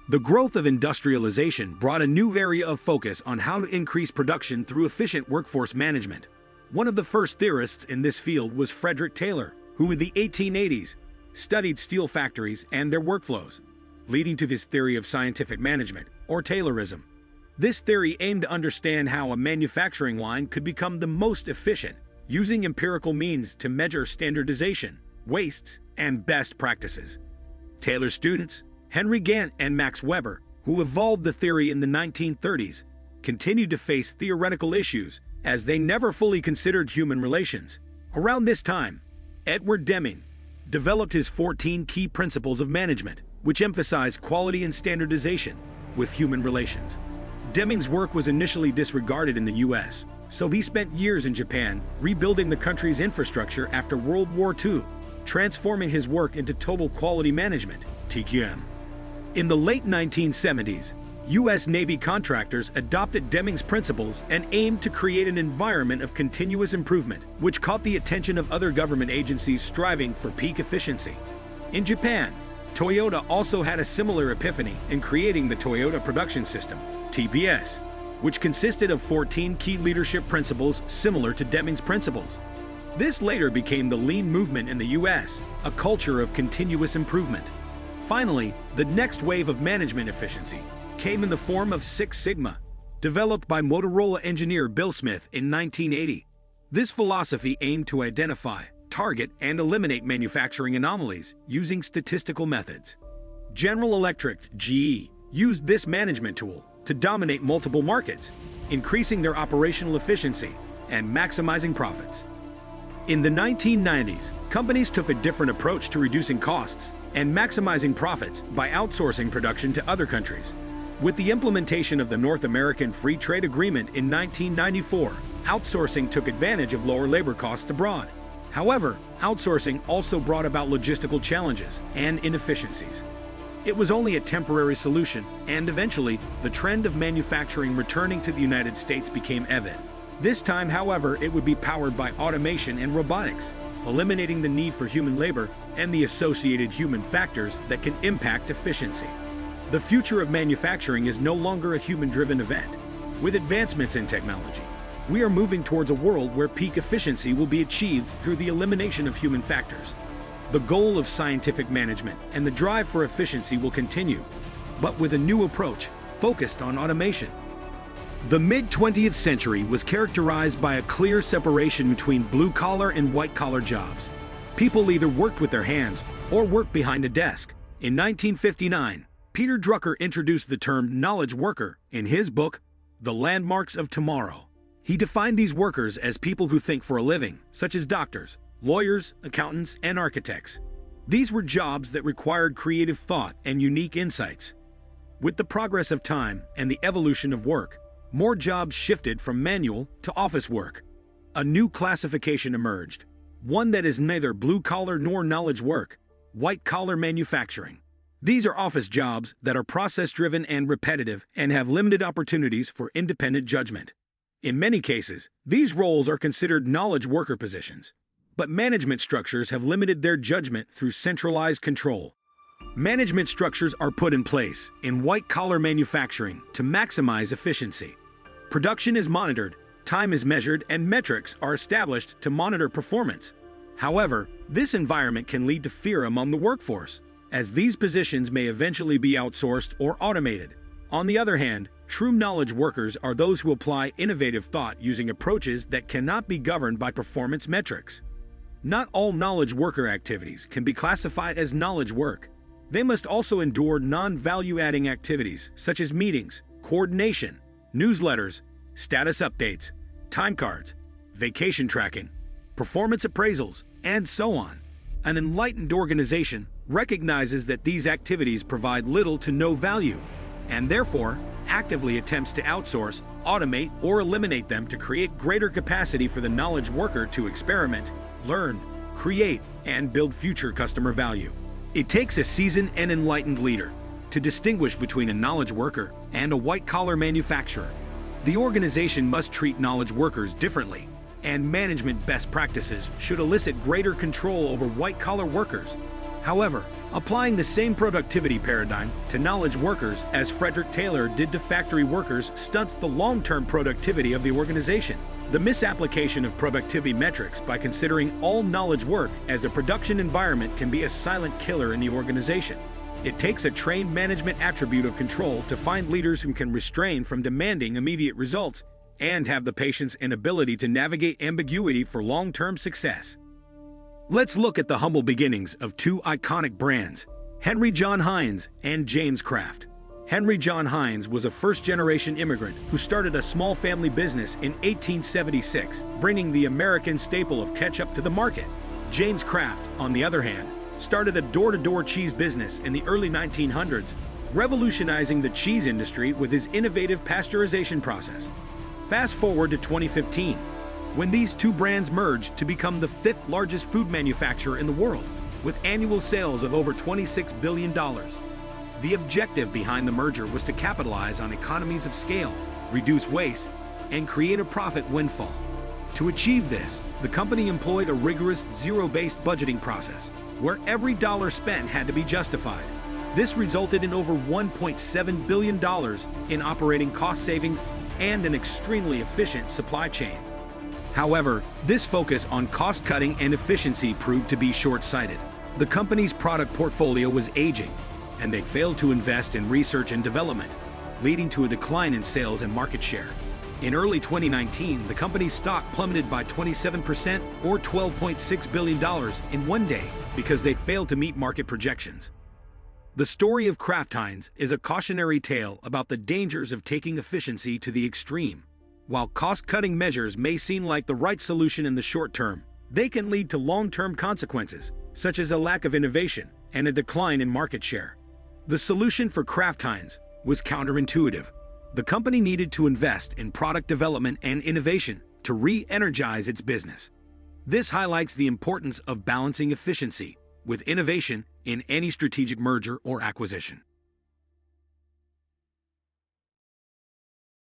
The growth of industrialization brought a new area of focus on how to increase production through efficient workforce management. One of the first theorists in this field was Fredrick Taylor, who in the 1880s studied steel factories and their workflows, leading to his theory of scientific management, or Taylorism. This theory aimed to understand how a manufacturing line could become the most efficient, using empirical means to measure standardization, wastes, and best practices. Taylor's students, Gantt and Max Weber, who evolved the theory in the 1930s, continued to face theoretical issues as they never fully considered human relations. Around this time, Deming developed his 14 key principles of management, which emphasized quality and standardization with human relations. Deming's work was initially disregarded in the US, so he spent years in Japan rebuilding the country's infrastructure after World War II, transforming his work into total quality management, TQM. In the late 1970s, U.S. Navy contractors adopted Deming's principles and aimed to create an environment of continuous improvement, which caught the attention of other government agencies striving for peak efficiency. In Japan, Toyota also had a similar epiphany in creating the Toyota Production System, TPS, which consisted of 14 key leadership principles similar to Deming's principles. This later became the Lean movement in the U.S., a culture of continuous improvement. Finally, the next wave of management efficiency came in the form of Six Sigma, developed by Motorola engineer Bill Smith in 1980. This philosophy aimed to identify, target, and eliminate manufacturing anomalies using statistical methods. General Electric, GE, used this management tool to dominate multiple markets, increasing their operational efficiency and maximizing profits. In the 1990s, companies took a different approach to reducing costs and maximizing profits by outsourcing production to other countries. With the implementation of the North American Free Trade Agreement in 1994, outsourcing took advantage of lower labor costs abroad. However, outsourcing also brought about logistical challenges and inefficiencies. It was only a temporary solution, and eventually, the trend of manufacturing returning to the United States became evident. This time, however, it would be powered by automation and robotics, eliminating the need for human labor and the associated human factors that can impact efficiency. The future of manufacturing is no longer a human-driven event. With advancements in technology, we are moving towards a world where peak efficiency will be achieved through the elimination of human factors. The goal of scientific management and the drive for efficiency will continue, but with a new approach focused on automation. The mid-20th century was characterized by a clear separation between blue-collar and white-collar jobs. People either worked with their hands or worked behind a desk. In 1959, Peter Drucker introduced the term knowledge worker in his book, The Landmarks of Tomorrow. He defined these workers as people who think for a living, such as doctors, lawyers, accountants, and architects. These were jobs that required creative thought and unique insights. With the progress of time and the evolution of work, more jobs shifted from manual to office work. A new classification emerged, one that is neither blue-collar nor knowledge work, white-collar manufacturing. These are office jobs that are process-driven and repetitive and have limited opportunities for independent judgment. In many cases, these roles are considered knowledge worker positions, but management structures have limited their judgment through centralized control. Management structures are put in place in white-collar manufacturing to maximize efficiency. Production is monitored, time is measured, and metrics are established to monitor performance. However, this environment can lead to fear among the workforce, as these positions may eventually be outsourced or automated. On the other hand, true knowledge workers are those who apply innovative thought using approaches that cannot be governed by performance metrics. Not all knowledge worker activities can be classified as knowledge work. They must also endure non-value-adding activities such as meetings, coordination, newsletters, status updates, time cards, vacation tracking, performance appraisals, and so on. An enlightened organization recognizes that these activities provide little to no value, and therefore actively attempts to outsource, automate, or eliminate them to create greater capacity for the knowledge worker to experiment, learn, create, and build future customer value. It takes a seasoned and enlightened leader to distinguish between a knowledge worker and a white-collar manufacturer. The organization must treat knowledge workers differently, and management best practices should elicit greater control over white-collar workers. However, applying the same productivity paradigm to knowledge workers as Fredrick Taylor did to factory workers stunts the long-term productivity of the organization. The misapplication of productivity metrics by considering all knowledge work as a production environment can be a silent killer in the organization. It takes a trained management attribute of control to find leaders who can restrain from demanding immediate results and have the patience and ability to navigate ambiguity for long-term success. Let's look at the humble beginnings of two iconic brands, Henry John Heinz and James Kraft. Henry John Heinz was a first-generation immigrant who started a small family business in 1876, bringing the American staple of ketchup to the market. James Kraft, on the other hand, started a door-to-door cheese business in the early 1900s, revolutionizing the cheese industry with his innovative pasteurization process. Fast forward to 2015, when these two brands merged to become the fifth largest food manufacturer in the world, with annual sales of over $26 billion. The objective behind the merger was to capitalize on economies of scale, reduce waste, and create a profit windfall. To achieve this, the company employed a rigorous zero-based budgeting process, where every dollar spent had to be justified. This resulted in over $1.7 billion in operating cost savings and an extremely efficient supply chain. However, this focus on cost-cutting and efficiency proved to be short-sighted. The company's product portfolio was aging, and they failed to invest in research and development, leading to a decline in sales and market share. In early 2019, the company's stock plummeted by 27% or $12.6 billion in one day because they failed to meet market projections. The story of Kraft Heinz is a cautionary tale about the dangers of taking efficiency to the extreme. While cost-cutting measures may seem like the right solution in the short term, they can lead to long-term consequences, such as a lack of innovation and a decline in market share. The solution for Kraft Heinz was counterintuitive. The company needed to invest in product development and innovation to re-energize its business. This highlights the importance of balancing efficiency with innovation in any strategic merger or acquisition.